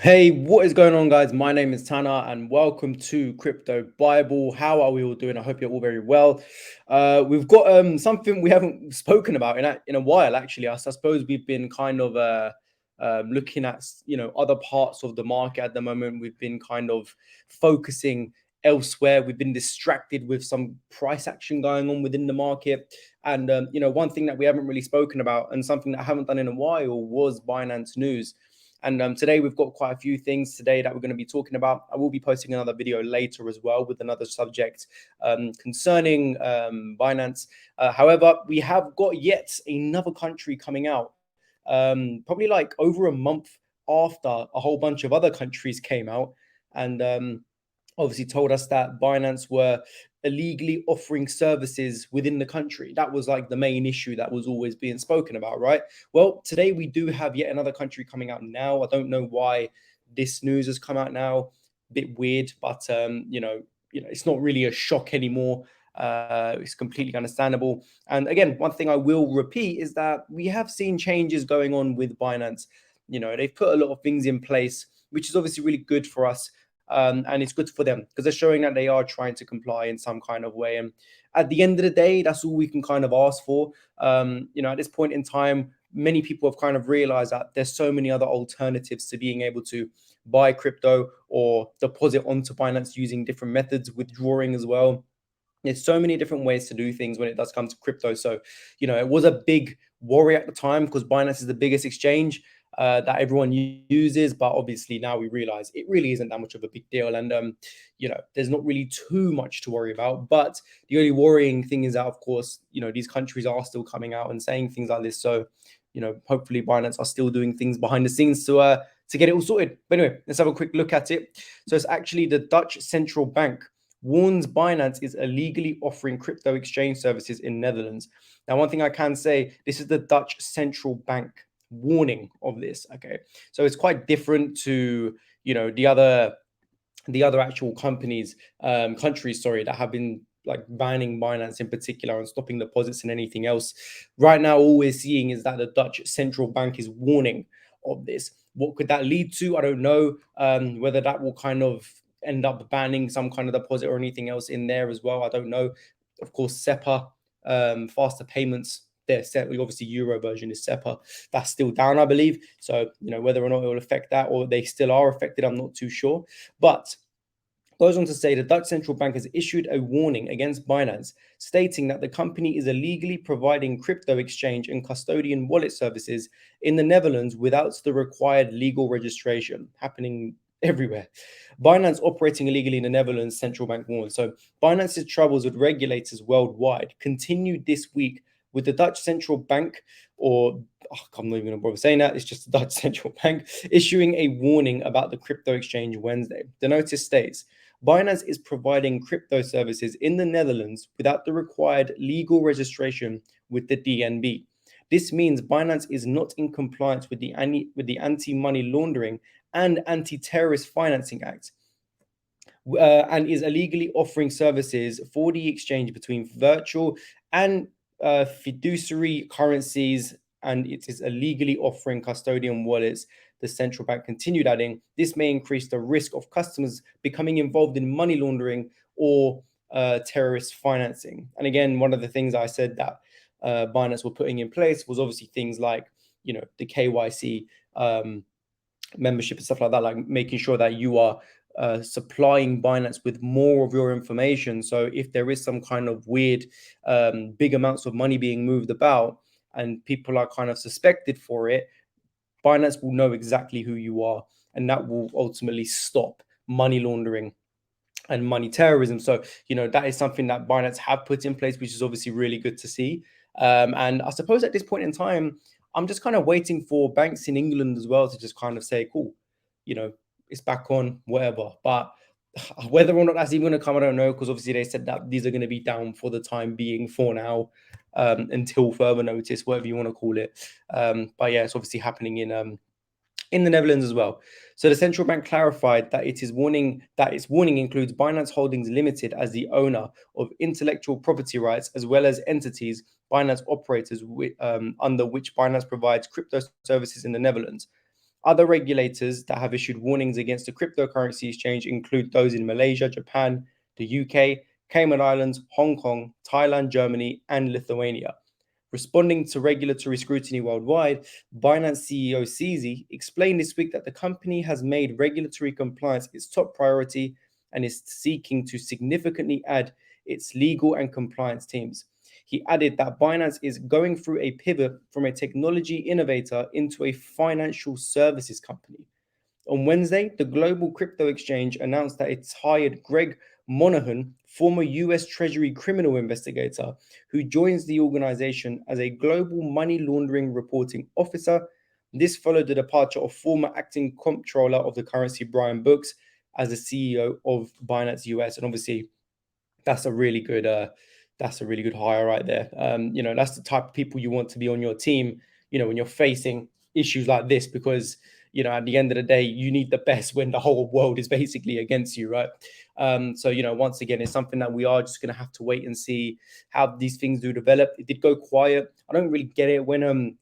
Hey, what is going on, guys? My name is Tanner, and welcome to Crypto Bible. How are we all doing? I hope you're all very well. We've got something we haven't spoken about in a while. Actually, I suppose we've been kind of looking at other parts of the market at the moment. We've been kind of focusing elsewhere. We've been distracted with some price action going on within the market, and one thing that we haven't really spoken about, and something that I haven't done in a while, was Binance news. And today we've got quite a few things today that we're going to be talking about. I will be posting another video later as well with another subject concerning Binance. However, we have got yet another country coming out, probably like over a month after a whole bunch of other countries came out. And obviously told us that Binance were illegally offering services within the country. That was like the main issue that was always being spoken about, right? Well, today we do have yet another country coming out now. I don't know why this news has come out now. A bit weird, but it's not really a shock anymore. It's completely understandable. And again, one thing I will repeat is that we have seen changes going on with Binance. They've put a lot of things in place, which is obviously really good for us, and it's good for them because they're showing that they are trying to comply in some kind of way. And at the end of the day, that's all we can kind of ask for. At this point in time, many people have kind of realized that there's so many other alternatives to being able to buy crypto or deposit onto Binance using different methods, withdrawing as well. There's so many different ways to do things when it does come to crypto. So, it was a big worry at the time because Binance is the biggest exchange that everyone uses. But obviously now we realize it really isn't that much of a big deal. And, there's not really too much to worry about. But the only worrying thing is that, of course, these countries are still coming out and saying things like this. So, hopefully Binance are still doing things behind the scenes to get it all sorted. But anyway, let's have a quick look at it. So it's actually the Dutch central bank warns Binance is illegally offering crypto exchange services in Netherlands. Now, one thing I can say, this is the Dutch central bank warning of this. Okay, so it's quite different to the other actual countries, sorry, that have been like banning Binance in particular and stopping deposits and anything else. Right now, all we're seeing is that the Dutch central bank is warning of this. What could that lead to? I don't know. Whether that will kind of end up banning some kind of deposit or anything else in there as well. I don't know. Of course, SEPA, faster payments. They're set. Obviously, Euro version is SEPA. That's still down, I believe. So, whether or not it will affect that or they still are affected, I'm not too sure. But goes on to say the Dutch central bank has issued a warning against Binance, stating that the company is illegally providing crypto exchange and custodian wallet services in the Netherlands without the required legal registration, happening everywhere. Binance operating illegally in the Netherlands, central bank warns. So Binance's troubles with regulators worldwide continued this week with the Dutch central bank, or I'm not even going to bother saying that, it's just the Dutch central bank, issuing a warning about the crypto exchange Wednesday. The notice states, Binance is providing crypto services in the Netherlands without the required legal registration with the DNB. This means Binance is not in compliance with the Anti-Money Laundering and Anti-Terrorist Financing Act, and is illegally offering services for the exchange between virtual and fiduciary currencies, and it is illegally offering custodian wallets. The central bank continued adding, this may increase the risk of customers becoming involved in money laundering or terrorist financing. And again, one of the things I said that Binance were putting in place was obviously things like, the KYC membership and stuff like that, like making sure that you are supplying Binance with more of your information. So if there is some kind of weird, big amounts of money being moved about and people are kind of suspected for it, Binance will know exactly who you are, and that will ultimately stop money laundering and money terrorism. So, that is something that Binance have put in place, which is obviously really good to see. And I suppose at this point in time, I'm just kind of waiting for banks in England as well to just kind of say, cool, it's back on, whatever. But whether or not that's even going to come, I don't know, because obviously they said that these are going to be down for the time being for now, until further notice, whatever you want to call it. But yeah, it's obviously happening in the Netherlands as well. So the central bank clarified that its warning includes Binance Holdings Limited as the owner of intellectual property rights, as well as entities Binance operators under which Binance provides crypto services in the Netherlands. Other regulators that have issued warnings against the cryptocurrency exchange include those in Malaysia, Japan, the UK, Cayman Islands, Hong Kong, Thailand, Germany, and Lithuania. Responding to regulatory scrutiny worldwide, Binance CEO CZ explained this week that the company has made regulatory compliance its top priority and is seeking to significantly add its legal and compliance teams. He added that Binance is going through a pivot from a technology innovator into a financial services company. On Wednesday, the global crypto exchange announced that it's hired Greg Monahan, former US Treasury criminal investigator, who joins the organization as a global money laundering reporting officer. This followed the departure of former acting comptroller of the currency, Brian Brooks, as the CEO of Binance US. And obviously, that's a really good hire right there. That's the type of people you want to be on your team, when you're facing issues like this, because at the end of the day, you need the best when the whole world is basically against you, right? So once again, it's something that we are just going to have to wait and see how these things do develop. It did go quiet. I don't really get it when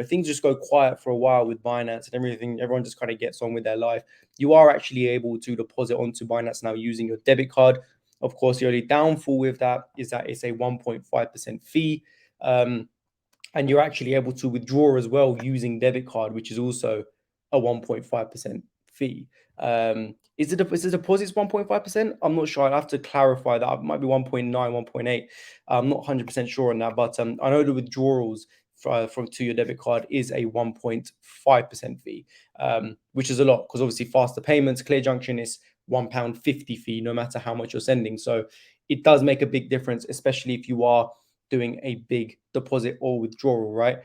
things just go quiet for a while with Binance and everything. Everyone just kind of gets on with their life. You are actually able to deposit onto Binance now using your debit card. Of course, the only downfall with that is that it's a 1.5% fee. And you're actually able to withdraw as well using debit card, which is also a 1.5% fee. Is the deposits 1.5%? I'm not sure. I'll have to clarify that. It might be 1.9, 1.8. I'm not 100% sure on that, but I know the withdrawals from to your debit card is a 1.5% fee, which is a lot because obviously faster payments, Clear Junction is £1.50 fee no matter how much you're sending. So it does make a big difference, especially if you are doing a big deposit or withdrawal, right?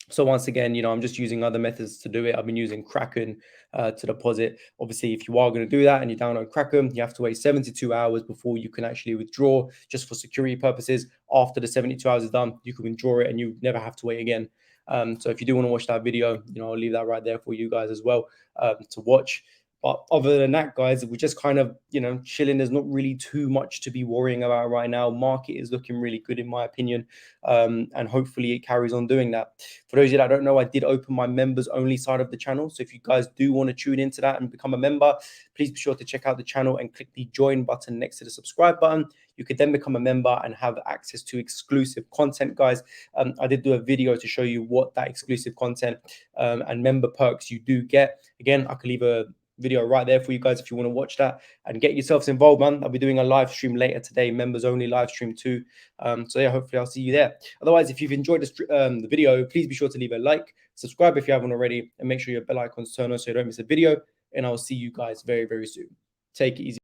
So once again, I'm just using other methods to do it. I've been using Kraken to deposit. Obviously, if you are going to do that and you download Kraken, you have to wait 72 hours before you can actually withdraw, just for security purposes. After the 72 hours is done, you can withdraw it and you never have to wait again. So if you do want to watch that video, I'll leave that right there for you guys as well to watch. But other than that, guys, we're just kind of, chilling. There's not really too much to be worrying about right now. Market is looking really good, in my opinion. And hopefully it carries on doing that. For those of you that don't know, I did open my members only side of the channel. So if you guys do want to tune into that and become a member, please be sure to check out the channel and click the join button next to the subscribe button. You could then become a member and have access to exclusive content, guys. I did do a video to show you what that exclusive content and member perks you do get. Again, I could leave a video right there for you guys if you want to watch that and get yourselves involved, man. I'll be doing a live stream later today, members only live stream too. So yeah, hopefully I'll see you there. Otherwise, if you've enjoyed the video, please be sure to leave a like, subscribe if you haven't already, and make sure your bell icon's turned on so you don't miss a video. And I'll see you guys very, very soon. Take it easy.